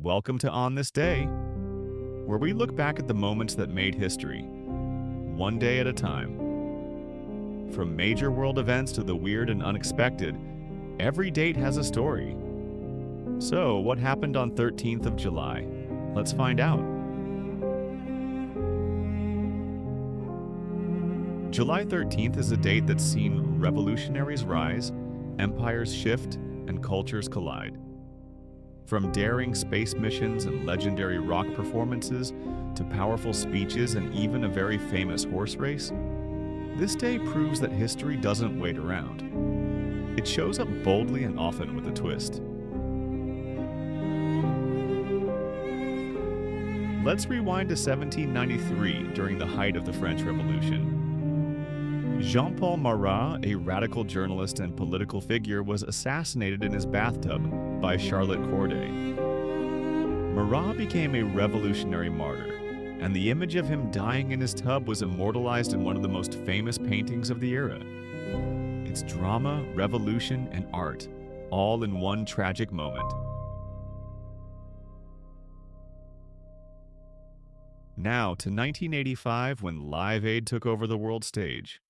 Welcome to On This Day, where we look back at the moments that made history, one day at a time. From major world events to the weird and unexpected, every date has a story. So, what happened on 13th of July? Let's find out. July 13th is a date that's seen revolutionaries rise, empires shift, and cultures collide. From daring space missions and legendary rock performances to powerful speeches and even a very famous horse race, this day proves that history doesn't wait around. It shows up boldly and often with a twist. Let's rewind to 1793 during the height of the French Revolution. Jean-Paul Marat, a radical journalist and political figure, was assassinated in his bathtub by Charlotte Corday. Marat became a revolutionary martyr, and the image of him dying in his tub was immortalized in one of the most famous paintings of the era. It's drama, revolution, and art, all in one tragic moment. Now to 1985, when Live Aid took over the world stage.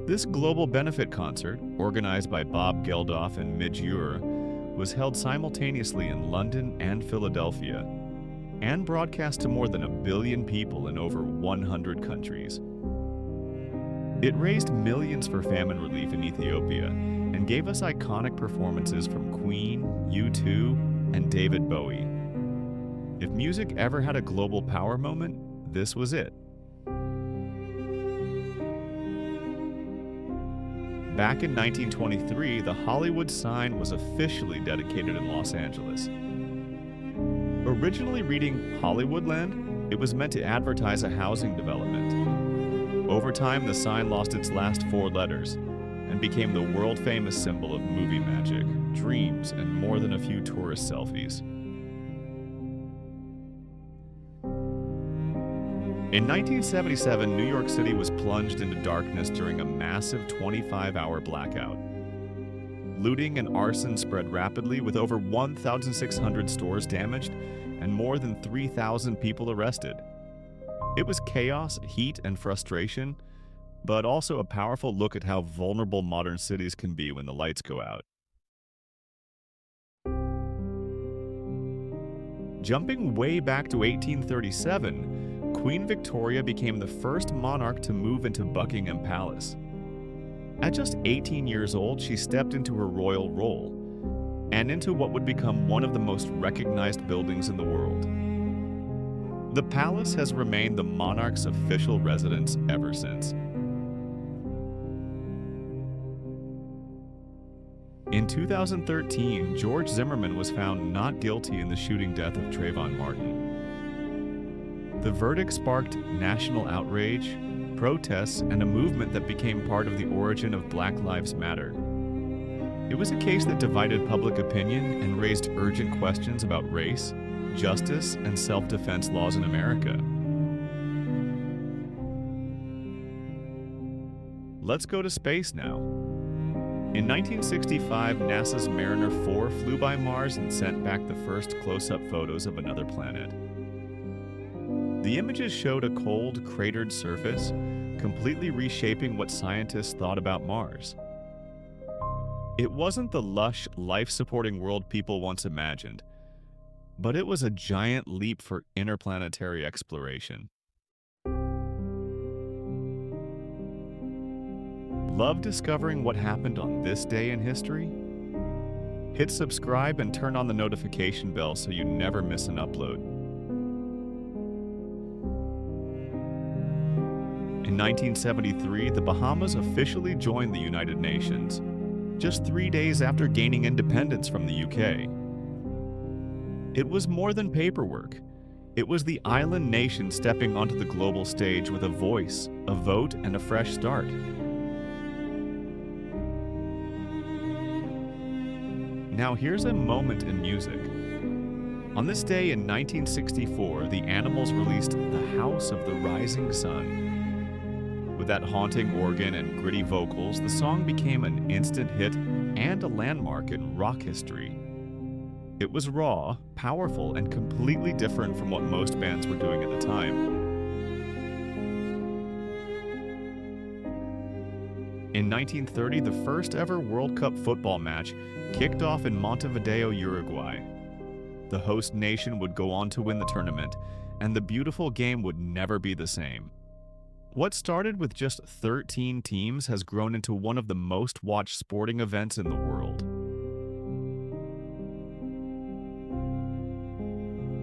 This global benefit concert, organized by Bob Geldof and Midge Ure, was held simultaneously in London and Philadelphia, and broadcast to more than 1 billion people in over 100 countries. It raised millions for famine relief in Ethiopia, and gave us iconic performances from Queen, U2, and David Bowie. If music ever had a global power moment, this was it. Back in 1923, the Hollywood sign was officially dedicated in Los Angeles. Originally reading Hollywoodland, it was meant to advertise a housing development. Over time, the sign lost its last 4 letters and became the world-famous symbol of movie magic, dreams, and more than a few tourist selfies. In 1977, New York City was plunged into darkness during a massive 25-hour blackout. Looting and arson spread rapidly, with over 1,600 stores damaged and more than 3,000 people arrested. It was chaos, heat, and frustration, but also a powerful look at how vulnerable modern cities can be when the lights go out. Jumping way back to 1837, Queen Victoria became the first monarch to move into Buckingham Palace. At just 18 years old, she stepped into her royal role and into what would become one of the most recognized buildings in the world. The palace has remained the monarch's official residence ever since. In 2013, George Zimmerman was found not guilty in the shooting death of Trayvon Martin. The verdict sparked national outrage, protests, and a movement that became part of the origin of Black Lives Matter. It was a case that divided public opinion and raised urgent questions about race, justice, and self-defense laws in America. Let's go to space now. In 1965, NASA's Mariner 4 flew by Mars and sent back the first close-up photos of another planet. The images showed a cold, cratered surface, completely reshaping what scientists thought about Mars. It wasn't the lush, life-supporting world people once imagined, but it was a giant leap for interplanetary exploration. Love discovering what happened on this day in history? Hit subscribe and turn on the notification bell so you never miss an upload. In 1973, the Bahamas officially joined the United Nations, just 3 days after gaining independence from the UK. It was more than paperwork. It was the island nation stepping onto the global stage with a voice, a vote, and a fresh start. Now here's a moment in music. On this day in 1964, the Animals released The House of the Rising Sun. With that haunting organ and gritty vocals, the song became an instant hit and a landmark in rock history. It was raw, powerful, and completely different from what most bands were doing at the time. In 1930, the first ever World Cup football match kicked off in Montevideo, Uruguay. The host nation would go on to win the tournament, and the beautiful game would never be the same. What started with just 13 teams has grown into one of the most watched sporting events in the world.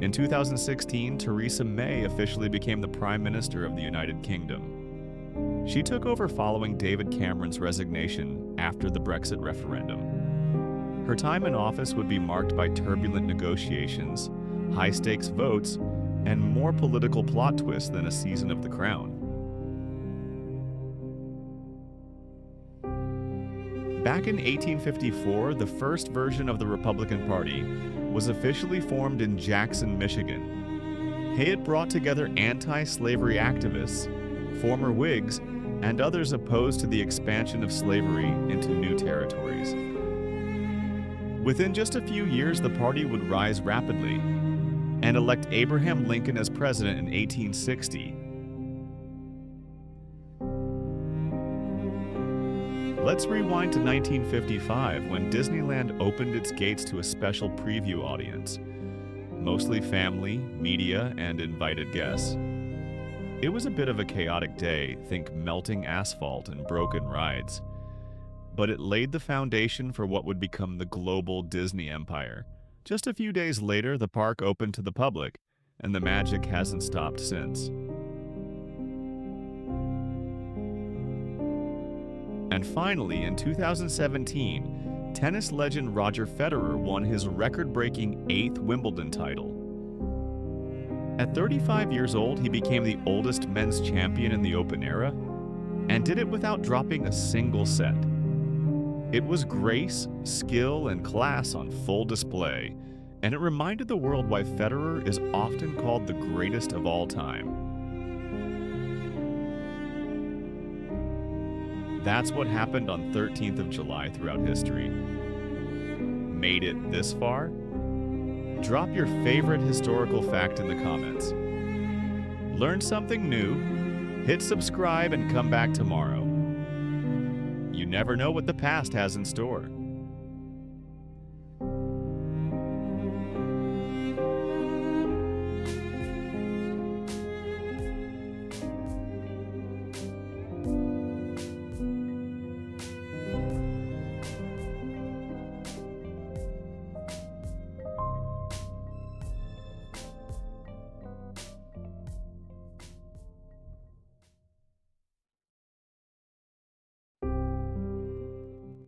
In 2016, Theresa May officially became the Prime Minister of the United Kingdom. She took over following David Cameron's resignation after the Brexit referendum. Her time in office would be marked by turbulent negotiations, high-stakes votes, and more political plot twists than a season of The Crown. Back in 1854, the first version of the Republican Party was officially formed in Jackson, Michigan. It brought together anti-slavery activists, former Whigs, and others opposed to the expansion of slavery into new territories. Within just a few years, the party would rise rapidly and elect Abraham Lincoln as president in 1860. Let's rewind to 1955 when Disneyland opened its gates to a special preview audience, mostly family, media, and invited guests. It was a bit of a chaotic day, think melting asphalt and broken rides. But it laid the foundation for what would become the global Disney empire. Just a few days later, the park opened to the public, and the magic hasn't stopped since. And finally, in 2017, tennis legend Roger Federer won his record-breaking 8th Wimbledon title. At 35 years old, he became the oldest men's champion in the Open era, and did it without dropping a single set. It was grace, skill, and class on full display, and it reminded the world why Federer is often called the greatest of all time. That's what happened on 13th of July throughout history. Made it this far? Drop your favorite historical fact in the comments. Learn something new, hit subscribe, and come back tomorrow. You never know what the past has in store.